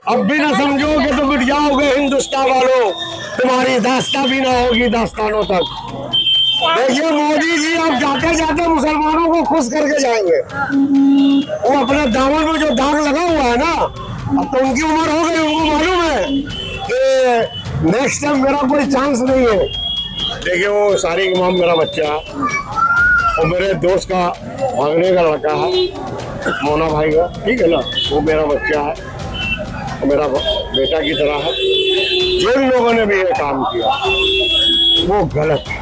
अब भी ना समझोगे तो मिट जाओगे हिंदुस्तान वालों, तुम्हारी दास्तां भी ना होगी दास्तानों तक। देखिए मोदी जी अब जाते जाते मुसलमानों को खुश करके जाएंगे। वो अपने दामन में जो दाग लगा हुआ है ना, अब तो उनकी उम्र हो गई, उनको मालूम है कि नेक्स्ट टाइम मेरा कोई चांस नहीं है। देखिए वो सारिक इमाम मेरा बच्चा और मेरे दोस्त का भागने का लड़का है, मोना भाई का, ठीक है ना, वो मेरा बच्चा है, मेरा बेटा की तरह है। जो लोगों ने भी ये काम किया वो गलत है।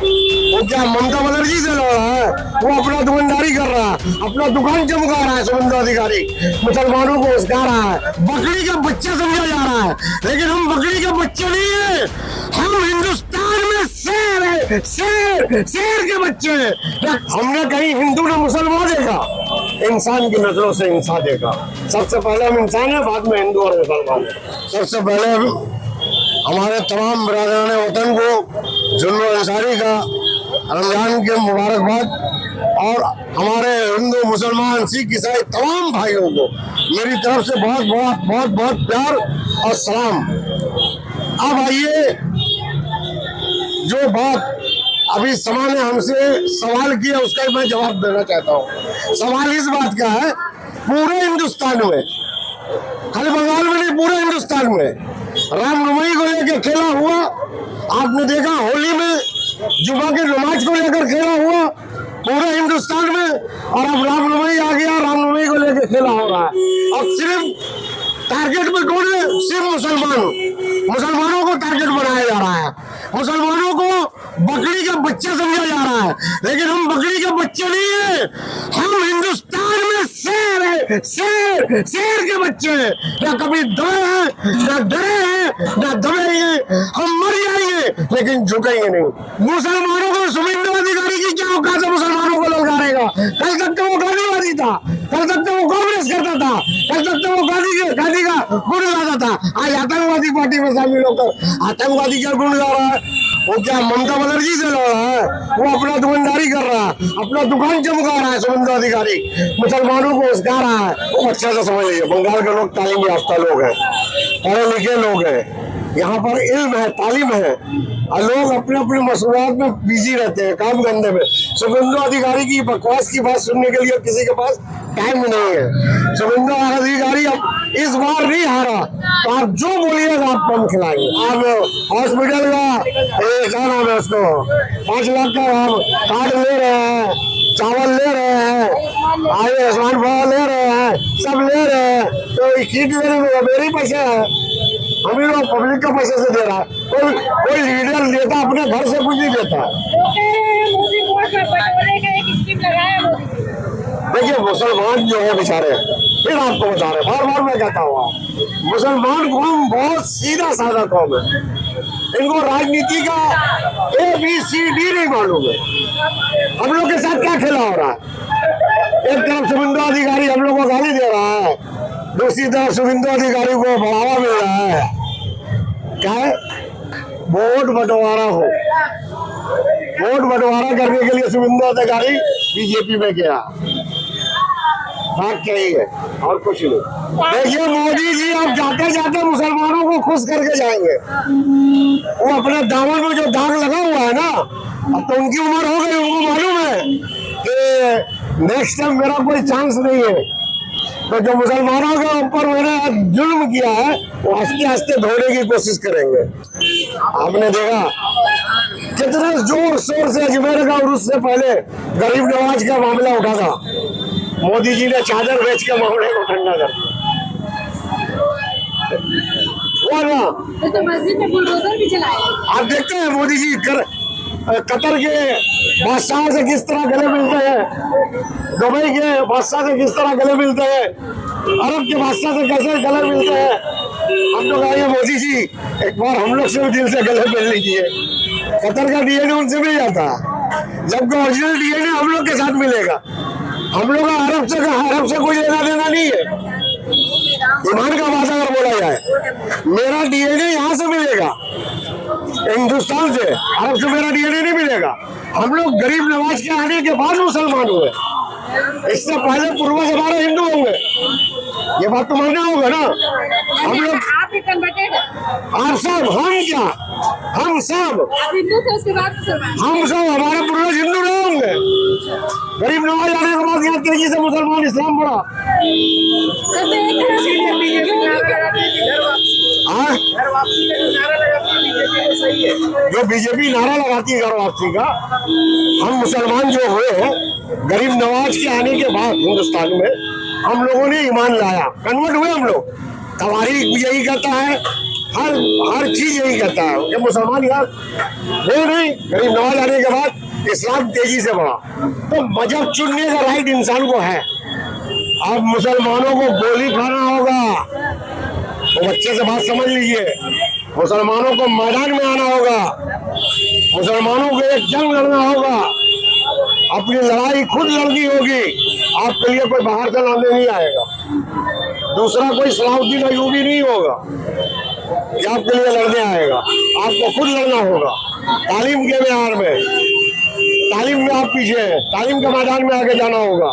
वो क्या ममता बनर्जी से लड़ रहा है, वो अपना दुकानदारी कर रहा है, अपना दुकान चमका रहा है, शुभेंदु अधिकारी मुसलमानों को उसका रहा है, बकरी का बच्चा समझा जा रहा है। लेकिन हम बकरी का बच्चे नहीं है, हम हिंदुस्तान में शेर है, शेर शेर के बच्चे हैं। हमने कहीं हिंदू ने मुसलमान देखा? इंसान की नजरों से इंसान देखा। सबसे पहले हम इंसान है, बाद में हिंदू और मुसलमान। सबसे पहले हमारे तमाम बिरादरान वतन को जुल्म अंसारी का रमजान के मुबारकबाद, और हमारे हिंदू मुसलमान सिख ईसाई तमाम भाइयों को मेरी तरफ से बहुत बहुत बहुत बहुत प्यार और सलाम। अब आइए, जो बात अभी समा ने हमसे सवाल किया उसका मैं जवाब देना चाहता हूँ। सवाल इस बात का है, पूरे हिंदुस्तान में, खाली बंगाल में नहीं, पूरे हिंदुस्तान में रामनवमी को लेकर खेला हुआ आपने देखा, होली में जुमा की नमाज को लेकर खेला हुआ पूरे हिंदुस्तान में, और अब रामनवमी आ गया, रामनवमी को लेकर खेला हो रहा है। अब सिर्फ टारगेट में कौन है? सिर्फ मुसलमानों को टारगेट बनाया जा रहा है, मुसलमानों को बकरी का बच्चा समझा जा रहा है। लेकिन हम बकरी के बच्चे नहीं है, हम हिंदुस्तान में शेर है, शेर शेर के बच्चे हैं। ना कभी दबे हैं, ना डरे हैं, ना दबेंगे। हम मर जाएंगे लेकिन झुकेंगे नहीं। मुसलमानों को शुभेंदु अधिकारी की क्या औकात है मुसलमानों को ललकारेगा? कल तक तो वो गांधीवादी था, कल तक तो वो कांग्रेस करता था, कल तक तो वो गांधी का गुण गाता था। आज आतंकवादी पार्टी में शामिल होकर आतंकवादी क्या गुण गा रहा है? वो क्या ममता बनर्जी से लड़ रहा है, वो अपना दुकानदारी कर रहा है, अपना दुकान चमका रहा है, शुभेंदु अधिकारी मुसलमानों को उसका रहा है। वो अच्छा से समझ लीजिए, बंगाल के लोग तालीम याफ्ता लोग हैं, पढ़े लिखे लोग हैं, यहाँ पर इल्म है, तालीम है, और लोग अपने अपने मसरूआत में बिजी रहते हैं, काम धंधे में। शुभेंदु अधिकारी की बकवास की बात सुनने के लिए किसी के पास टाइम नहीं है। शुभेंदु अधिकारी अब इस बार नहीं हारा तो आप जो बोलिएगा आप कम खिलाएंगे। आप हॉस्पिटल का क्या नाम है उसको 5 लाख का हम कार्ड ले रहे हैं, चावल ले रहे हैं, आयुष्मान भारत ले रहे हैं, सब ले रहे हैं, तो किट लेने में मेरे पैसे है, हम लोग पब्लिक के पैसे से दे रहा है। कोई लीडर देता अपने घर से कुछ नहीं देता। देखिए मुसलमान जो है बेचारे, फिर आपको बता रहे, बार बार मैं कहता हूँ, मुसलमान कौम बहुत सीधा साधा कौम है, इनको राजनीति का ABCD नहीं मालूम है। हम लोग के साथ क्या खेला हो रहा है? एक तरफ शुभेंदु अधिकारी हम लोग को गाली दे रहा है, दूसरी तरफ शुभेंदु अधिकारी को बढ़ावा मिल रहा है। क्या है? वोट बंटवारा हो, वोट बंटवारा करने के लिए शुभेंदु अधिकारी बीजेपी में गया, बात यही है और कुछ नहीं। देखिए मोदी जी अब जाते जाते मुसलमानों को खुश करके जाएंगे। वो अपने दामन में जो दाग लगा हुआ है ना, अब तो उनकी उम्र हो गई, उनको मालूम है कि नेक्स्ट टाइम मेरा कोई चांस नहीं है। तो जो मुसलमानों के ऊपर मैंने जुल्म किया है वो आस्ते आस्ते धोने की कोशिश करेंगे। आपने देखा कितने जोर शोर से अजमेर का उर्स से पहले गरीब नवाज का मामला उठा था, मोदी जी ने चादर बेच के मामले को ठंडा कर दिया। तो मस्जिद में बुलडोजर भी चलाए। आप देखते हैं मोदी जी कतर के बादशाह से किस तरह गले मिलते हैं, दुबई के बादशाह से किस तरह गले मिलते हैं, अरब के बादशाह से कैसे गले मिलते हैं। हम लोग आइए मोदी जी एक बार हम लोग से भी दिल से गले मिल लीजिए। कतर का DNA उनसे मिल जाता है, जबकि ओरिजिनल DNA हम लोग के साथ मिलेगा। हम लोग का अरब से कोई लेना देना नहीं है। ईमान का वादा अगर बोला जाए, मेरा DNA यहाँ से मिलेगा, हिंदुस्तान से, अरब से मेरा DNA नहीं मिलेगा। हम लोग गरीब नवाज के आने के बाद मुसलमान हुए, इससे पहले पूर्वज हमारे हिंदू होंगे, ये बात तो मानना होगा ना। हम लोग आप सब, हम क्या, हम सब, आप हिंदू थे उसके बाद मुसलमान। हम सब, हमारे पूर्वज हिंदू रहे होंगे। गरीब नवाज आने के बाद यहाँ तेजी से मुसलमान इस्लाम बढ़ा। सर, तो एक तरह से हाँ? जो बीजेपी नारा लगाती है घर वापसी का, हम मुसलमान जो हुए गरीब नवाज के आने के बाद हिंदुस्तान में हम लोगों ने ईमान लाया, कन्वर्ट हुए हम लोग। तवारीख भी यही कहता है, हर चीज यही कहता है कि मुसलमान यार वो नहीं। गरीब नवाज आने के बाद इस्लाम तेजी से बढ़ा। तो मजहब चुनने का राइट इंसान को है। अब मुसलमानों को गोली खाना होगा, तो बच्चे से बात समझ लीजिए। मुसलमानों को मैदान में आना होगा, मुसलमानों को एक जंग लड़ना होगा, अपनी लड़ाई खुद लड़नी होगी। आपके लिए कोई बाहर से लाने नहीं आएगा, दूसरा कोई सलाहुद्दीन अयूबी नहीं होगा कि आपके लिए लड़ने आएगा। आपको खुद लड़ना होगा। तालीम के मैदान में, तालीम में आप पीछे हैं, तालीम के मैदान में आगे जाना होगा।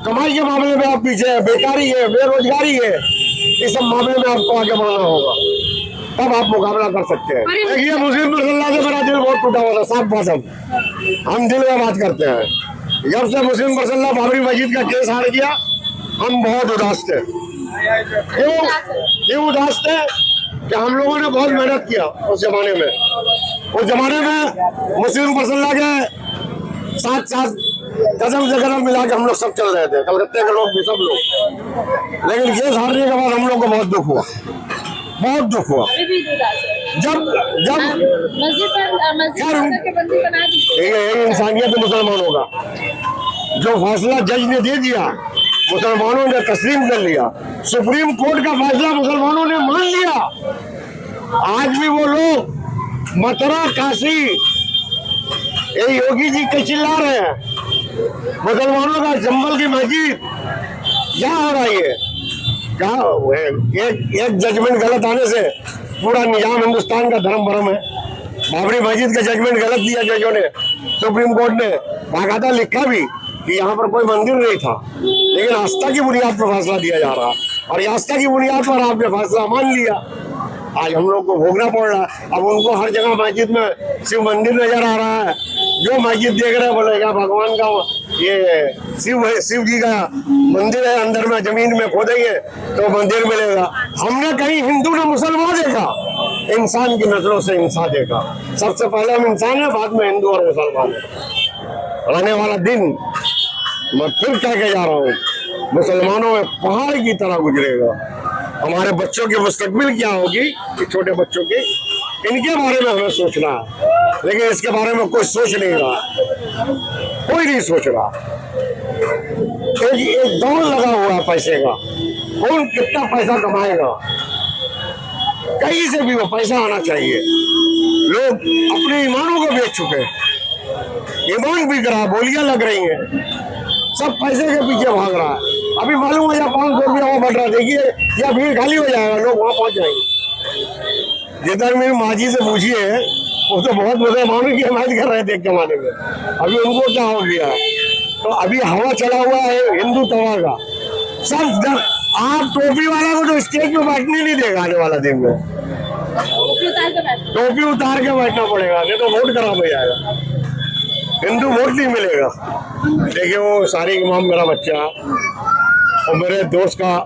कमाई के मामले में आप पीछे हैं, बेकारी है, बेरोजगारी है, इस सब मामले में आपको आगे बढ़ना होगा, तब आप मुकाबला कर सकते हैं। देखिए, मुस्लिम मुसल्ला से मेरा दिल बहुत टूटा हुआ था, साफ बात हम दिल में बात करते हैं। जब से मुस्लिम मुसल्ला बाबरी मस्जिद का केस हार गया, हम बहुत उदास थे। क्यों उदास थे? कि हम लोगों ने बहुत मेहनत किया उस जमाने में। उस जमाने में मुस्लिम मुसल्ला के साथ कदम से कदम मिला के हम लोग सब चल रहे थे, कलकत्ते के लोग भी, सब लोग। लेकिन केस हारने के बाद हम लोग को बहुत दुख हुआ, बहुत दुख हुआ। जब मस्जिद के बंदी बना दी। यही इंसानियत मुसलमानों का। जो फैसला जज ने दे दिया, मुसलमानों ने तस्लीम कर लिया। सुप्रीम कोर्ट का फैसला मुसलमानों ने मान लिया। आज भी वो लोग मथुरा, काशी, ये योगी जी के चिल्ला रहे हैं। मुसलमानों का जंबल की मस्जिद क्या हो रहा है? क्या एक जजमेंट गलत आने से पूरा निजाम हिंदुस्तान का धर्म भरम है। बाबरी मस्जिद का जजमेंट गलत दिया जजों ने, सुप्रीम कोर्ट ने बाकायदा लिखा भी कि यहाँ पर कोई मंदिर नहीं था, लेकिन आस्था की बुनियाद पर फैसला दिया जा रहा, और आस्था की बुनियाद पर आपने फैसला मान लिया। आज हम लोग को भोगना पड़ रहा है। अब उनको हर जगह मस्जिद में शिव मंदिर नजर आ रहा है। जो मस्जिद देख रहे हैं बोलेगा भगवान का ये शिव जी का मंदिर है, अंदर में जमीन में खोदेंगे तो मंदिर मिलेगा। हमने कहीं हिंदू ने मुसलमान देखा? इंसान की नजरों से इंसान देखा। सबसे पहले हम इंसान है, बाद में हिंदू और मुसलमान है। आने वाला दिन मैं फिर कह के जा रहा हूँ, मुसलमानों में पहाड़ की तरह गुजरेगा। हमारे बच्चों की मुस्तकबिल क्या होगी, छोटे बच्चों की, इनके बारे में हमें सोचना है। लेकिन इसके बारे में कोई सोच नहीं रहा, कोई नहीं सोच रहा। एक दौड़ लगा हुआ है पैसे का, कौन कितना पैसा कमाएगा, कहीं से भी वो पैसा आना चाहिए। लोग अपने ईमानों को बेच चुके हैं, ईमान बिक रहा, बोलियां लग रही हैं, सब पैसे के पीछे भाग रहा है। अभी मालूम है या 500 रुपया वो बढ़ रहा, देखिए या भीड़ खाली हो जाएगा, लोग वहां पहुंच जाएंगे। जिधर मेरी माजी से पूछिए, वो तो बहुत मुसलमानों की हिमायत कर रहे थे एक जमाने में, अभी उनको क्या हो गया? तो अभी हवा चला हुआ है हिंदू तवा का। सब आप टोपी वाला को तो स्टेज पे बैठने नहीं देगा आने वाला दिन में, टोपी उतार के बैठना पड़ेगा, नहीं तो वोट खराब हो जाएगा, हिंदू वोट नहीं मिलेगा। देखिए वो सारी इमाम मेरा बच्चा और मेरे दोस्त का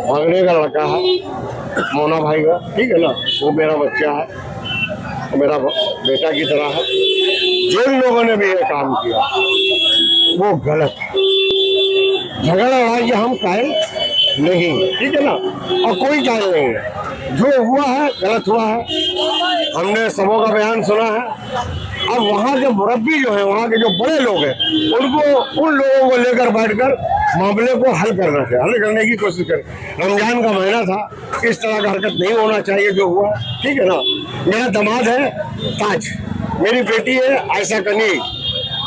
भागने का लड़का है, मोना भाई का, ठीक है ना, वो मेरा बच्चा है, मेरा बेटा की तरह है। जिन लोगों ने भी ये काम किया वो गलत है। झगड़ा लड़ाई हम कायल नहीं, ठीक है ना, और कोई कायल नहीं है। जो हुआ है गलत हुआ है, हमने सबों का बयान सुना है। अब वहाँ के मुरब्बी जो है, वहाँ के जो बड़े लोग हैं, उनको उन लोगों को लेकर बैठकर मामले को हल करने की कोशिश करें। रमजान का महीना था, इस तरह का हरकत नहीं होना चाहिए जो हुआ, ठीक है ना। मेरा दामाद है ताज, मेरी बेटी है आयशा कनी।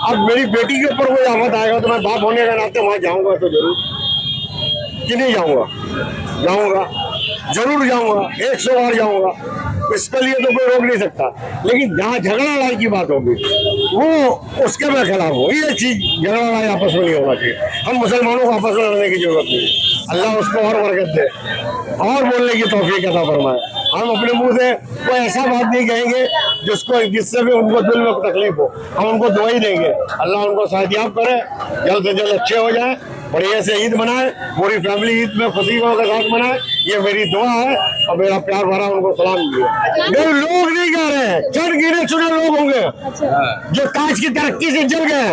अब मेरी बेटी के ऊपर कोई आफत आएगा तो मैं बाप होने के नाते वहाँ जाऊँगा तो जरूर, कि नहीं जाऊँगा? जाऊँगा, जरूर जाऊँगा, 100 बार जाऊँगा, इसके लिए तो कोई रोक नहीं सकता। लेकिन जहाँ झगड़ा लड़ाई की बात होगी वो उसके मैं खिलाफ हूँ। ये चीज झगड़ा लड़ाई आपस में नहीं होना चाहिए। हम मुसलमानों को आपस में लड़ने की जरूरत नहीं। अल्लाह उसको और बरकत दे और बोलने की तौफीक अता फरमाए। हम अपने मुंह से कोई ऐसा बात नहीं कहेंगे जिससे भी उनको दिल में तकलीफ हो। हम उनको दुआ ही देंगे, अल्लाह उनको सेहतयाब करे, जल्द से जल्द अच्छे हो जाए, बढ़िया से ईद मनाए, पूरी फैमिली ईद में खुशी के साथ मनाए। ये मेरी दुआ है और मेरा प्यार भरा उनको सलाम दिए। लोग नहीं कह रहे हैं, चंद गिने चुने लोग होंगे जो ताज की तरक्की से जल गए,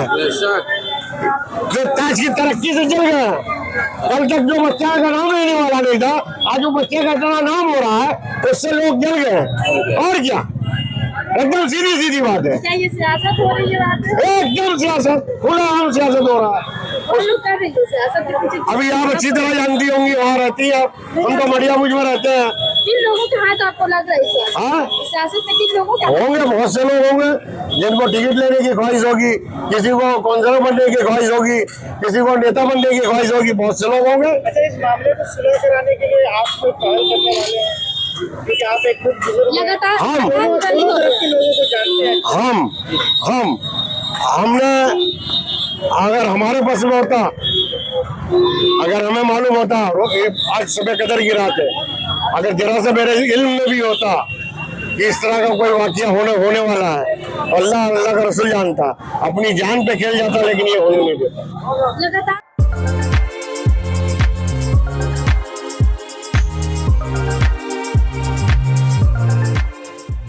जो ताज की तरक्की से जल गए। कल तक जो बच्चा का नाम लेने वाला नहीं था, आज वो बच्चे का इतना नाम हो रहा है, उससे लोग जल गए। और क्या, एकदम सीधी सीधी बात है। क्या ये सियासत हो रही है बात है? एकदम सियासत, खुला आम सियासत हो रहा है। और लोग कर रही है सियासत के पीछे। अभी आप अच्छी तरह जानती होंगी, वहाँ रहती है, हम तो मड़िया मुझ में रहते हैं। किन लोगों के हाथ आपको लग रहा है हाँ? सियासत में? किन लोगों के होंगे, बहुत से लोग होंगे जिनको टिकट लेने की ख्वाहिश होगी, किसी को काउंसलर बनने की ख्वाहिश होगी, किसी को नेता बनने की ख्वाहिश होगी, बहुत से लोग होंगे। अच्छा, इस मामले को सुलह कराने के लिए आप कोई पहल करने वाले हैं? क्योंकि आप एक खुद बुजुर्ग हैं। लगातार हम दोनों तरफ के लोगों को जानते हैं। हमने, अगर हमारे पास में होता, अगर हमें मालूम होता, आज सुबह कदर की रात है, अगर जरा से मेरे इल्म में भी होता कि इस तरह का कोई वाकया होने वाला है, अल्लाह का रसूल जानता, अपनी जान पे खेल जाता, लेकिन ये होने नहीं देता। लगातार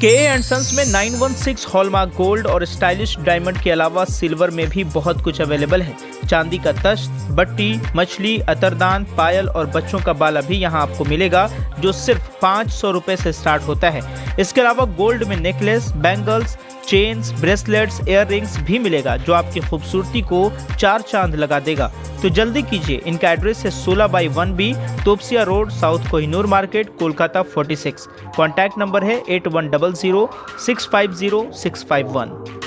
के एंड सन्स में 916 हॉलमार्क गोल्ड और स्टाइलिश डायमंड के अलावा सिल्वर में भी बहुत कुछ अवेलेबल है। चांदी का तश्त, बट्टी, मछली, अतरदान, पायल और बच्चों का बाला भी यहाँ आपको मिलेगा, जो सिर्फ 500 रुपए से स्टार्ट होता है। इसके अलावा गोल्ड में necklace, bangles, chains, bracelets, earrings भी मिलेगा, जो आपकी खूबसूरती को 4 चांद लगा देगा। तो जल्दी कीजिए, इनका एड्रेस है 16/1B Topsia road, south Kohinoor market, Kolkata 46। Contact number है 8100 650 651।